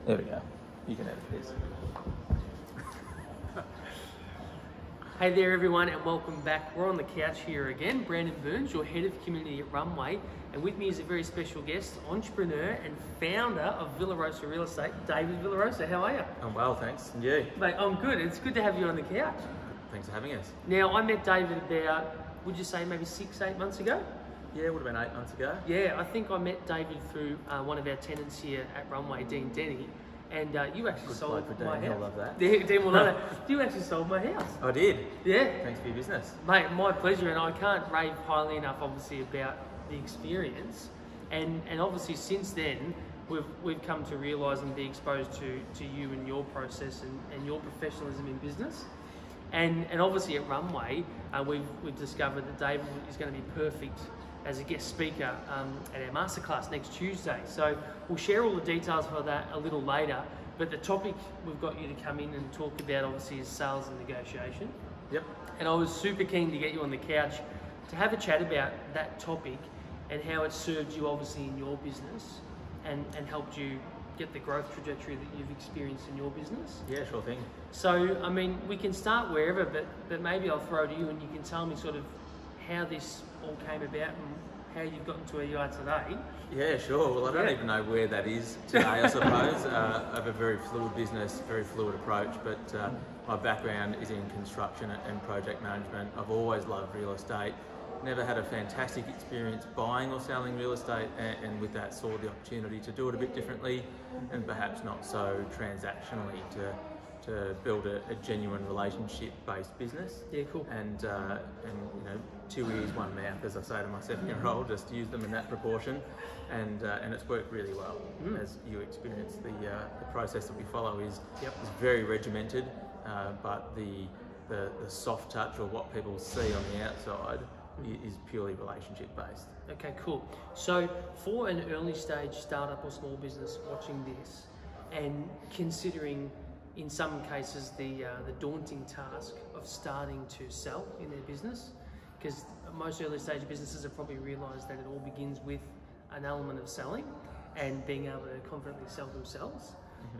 There we go. You can edit this. Hey there everyone, and welcome back. We're on the couch here again. Brandon Burns, your head of community at Runway, and with me is a very special guest, entrepreneur and founder of Villarosa Real Estate, David Villarosa. How are you? I'm well, thanks. And you? Mate, I'm good. It's good to have you on the couch. Thanks for having us. Now, I met David about, would you say maybe 6-8 months ago? Yeah, it would have been 8 months ago. Yeah, I think I met David through one of our tenants here at Runway, Dean Denny. And you actually sold my house. He'll love that. Dean will love that. You actually sold my house. I did. Yeah. Thanks for your business. Mate, my pleasure, and I can't rave highly enough, obviously, about the experience. And obviously, since then, we've come to realise and be exposed to you and your process and your professionalism in business. And obviously at Runway, we've discovered that David is going to be perfect as a guest speaker at our masterclass next Tuesday. So we'll share all the details for that a little later, but the topic we've got you to come in and talk about obviously is sales and negotiation. Yep. And I was super keen to get you on the couch to have a chat about that topic and how it served you obviously in your business and helped you get the growth trajectory that you've experienced in your business. Yeah, sure thing. So, I mean, we can start wherever, but maybe I'll throw to you and you can tell me sort of how this all came about and how you've gotten to where you are today. Yeah, sure. Well, I don't even know where that is today, I suppose. I have a very fluid business, very fluid approach, but my background is in construction and project management. I've always loved real estate. Never had a fantastic experience buying or selling real estate, and with that saw the opportunity to do it a bit differently and perhaps not so transactionally, to build a genuine relationship-based business. Yeah, cool. And you know, 2 ears, 1 mouth, as I say to my 7-year-old, just use them in that proportion, and it's worked really well. As you experience, the process that we follow is very regimented, but the soft touch, or what people see on the outside, is purely relationship based. Okay, cool. So for an early stage startup or small business watching this and considering in some cases the daunting task of starting to sell in their business, because most early stage businesses have probably realised that it all begins with an element of selling and being able to confidently sell themselves.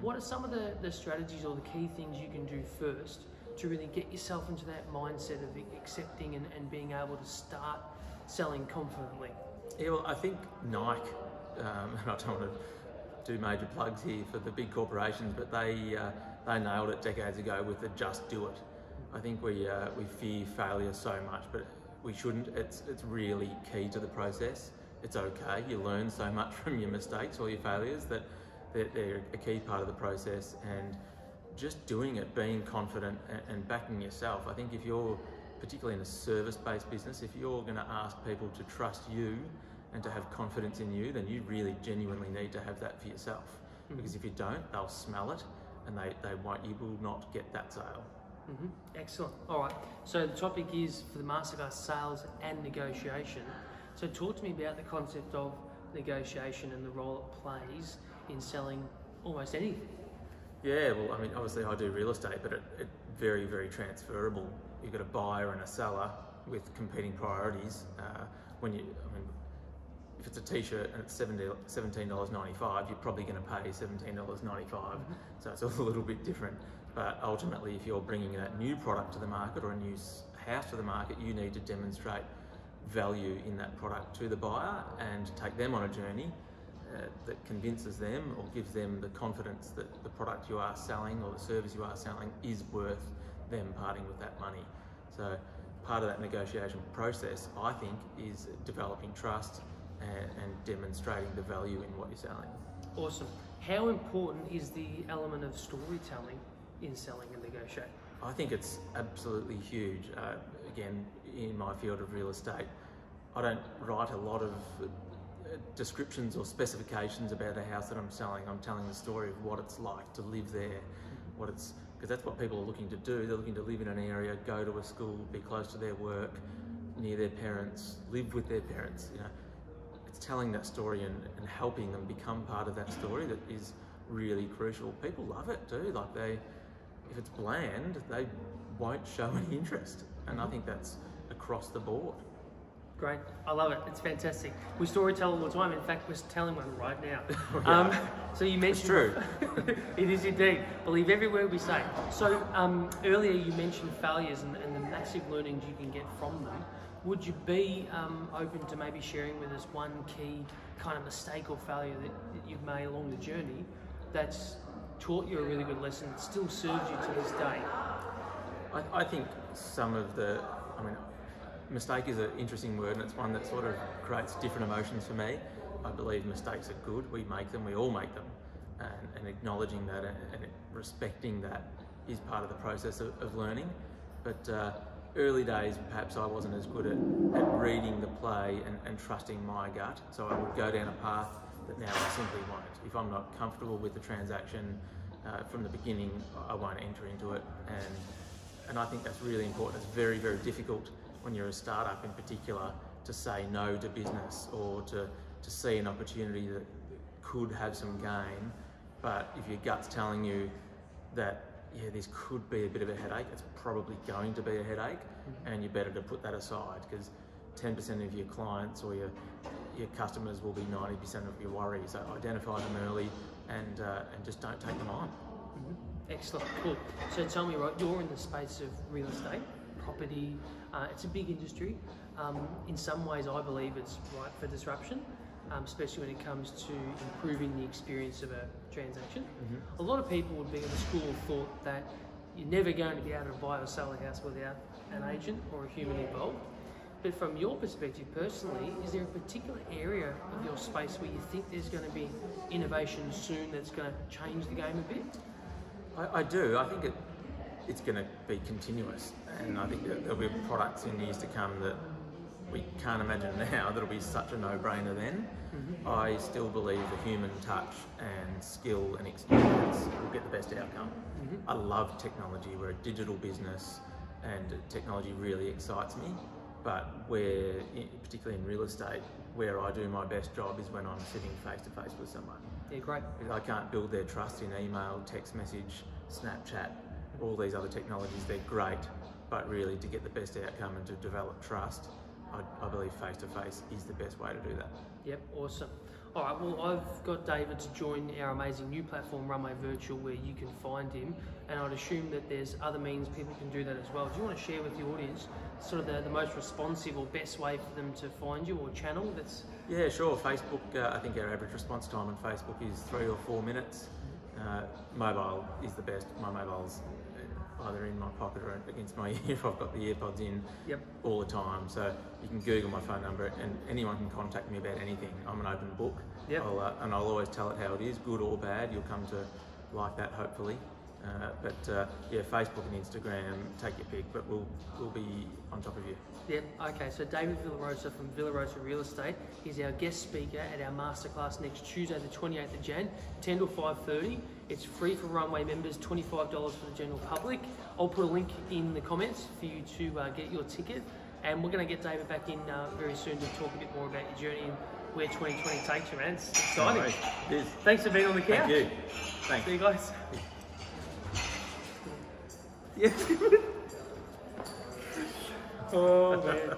What are some of the strategies or the key things you can do first to really get yourself into that mindset of accepting and being able to start selling confidently? Yeah, well, I think Nike, and I don't want to do major plugs here for the big corporations, but they nailed it decades ago with the just do it. I think we fear failure so much, but we shouldn't. It's really key to the process. It's okay. You learn so much from your mistakes or your failures that they're a key part of the process, and just doing it, being confident and backing yourself. I think if you're, particularly in a service-based business, if you're going to ask people to trust you and to have confidence in you, then you really genuinely need to have that for yourself. Because if you don't, they'll smell it and you will not get that sale. Excellent. All right. So the topic is for the masterclass, sales and negotiation. So talk to me about the concept of negotiation and the role it plays in selling almost anything. Yeah, well, I mean, obviously I do real estate, but it's very, very transferable. You've got a buyer and a seller with competing priorities. If it's a t-shirt and it's $17.95, you're probably going to pay $17.95. So it's a little bit different. But ultimately, if you're bringing that new product to the market or a new house to the market, you need to demonstrate value in that product to the buyer and take them on a journey that convinces them or gives them the confidence that the product you are selling or the service you are selling is worth them parting with that money. So part of that negotiation process, I think, is developing trust and demonstrating the value in what you're selling. Awesome. How important is the element of storytelling in selling and negotiating? I think it's absolutely huge. Again, in my field of real estate, I don't write a lot of descriptions or specifications about a house that I'm selling. I'm telling the story of what it's like to live there, because that's what people are looking to do. They're looking to live in an area, go to a school, be close to their work, near their parents, live with their parents. You know, it's telling that story and helping them become part of that story that is really crucial. People love it too. Like if it's bland, they won't show any interest, and I think that's across the board. Great. I love it. It's fantastic. We storytell all the time. In fact, we're telling one right now. So you mentioned... It's true. It is indeed. Believe every word we say. So earlier you mentioned failures and the massive learnings you can get from them. Would you be open to maybe sharing with us one key kind of mistake or failure that you've made along the journey that's taught you a really good lesson that still serves you to this day? I think some of the... mistake is an interesting word, and it's one that sort of creates different emotions for me. I believe mistakes are good. We make them, we all make them. And acknowledging that and respecting that is part of the process of learning. But early days, perhaps I wasn't as good at reading the play and trusting my gut. So I would go down a path that now I simply won't. If I'm not comfortable with the transaction from the beginning, I won't enter into it. And I think that's really important. It's very, very difficult when you're a startup in particular to say no to business or to see an opportunity that could have some gain. But if your gut's telling you that, yeah, this could be a bit of a headache, it's probably going to be a headache, and you're better to put that aside, because 10% of your clients or your customers will be 90% of your worry. So identify them early and just don't take them on. Excellent, cool. So tell me, right, you're in the space of real estate, property. It's a big industry. In some ways, I believe it's ripe for disruption, especially when it comes to improving the experience of a transaction. A lot of people would be in the school of thought that you're never going to be able to buy or sell a house without an agent or a human involved. But from your perspective personally, is there a particular area of your space where you think there's going to be innovation soon that's going to change the game a bit? I do. I think it's going to be continuous, and I think that there'll be products in years to come that we can't imagine now that'll be such a no-brainer then. I still believe the human touch and skill and experience will get the best outcome. I love technology. We're a digital business and technology really excites me, but particularly in real estate, where I do my best job is when I'm sitting face-to-face with someone. Yeah, great. Because I can't build their trust in email, text message, Snapchat, all these other technologies. They're great, but really to get the best outcome and to develop trust, I believe face-to-face is the best way to do that. Yep, awesome. All right, well, I've got David to join our amazing new platform, Runway Virtual, where you can find him, and I'd assume that there's other means people can do that as well. Do you want to share with the audience sort of the most responsive or best way for them to find you, or channel that's... Yeah, sure. Facebook, I think our average response time on Facebook is 3 or 4 minutes. Mobile is the best. My mobile's either in my pocket or against my ear if I've got the earpods in all the time. So you can Google my phone number and anyone can contact me about anything. I'm an open book. And I'll always tell it how it is, good or bad. You'll come to like that, hopefully. Yeah, Facebook and Instagram, take your pick, but we'll be on top of you. Yeah, okay, so David Villarosa from Villarosa Real Estate is our guest speaker at our masterclass next Tuesday, the 28th of Jan, 10 to 5:30. It's free for Runway members, $25 for the general public. I'll put a link in the comments for you to get your ticket, and we're going to get David back in very soon to talk a bit more about your journey and where 2020 takes you, man. It's exciting. Right. It is. Thanks for being on the couch. Thank you. Thanks. See you guys. Yeah. Oh man.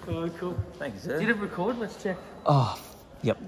Oh, cool. Thank you, sir. Did it record? Let's check. Oh, yep.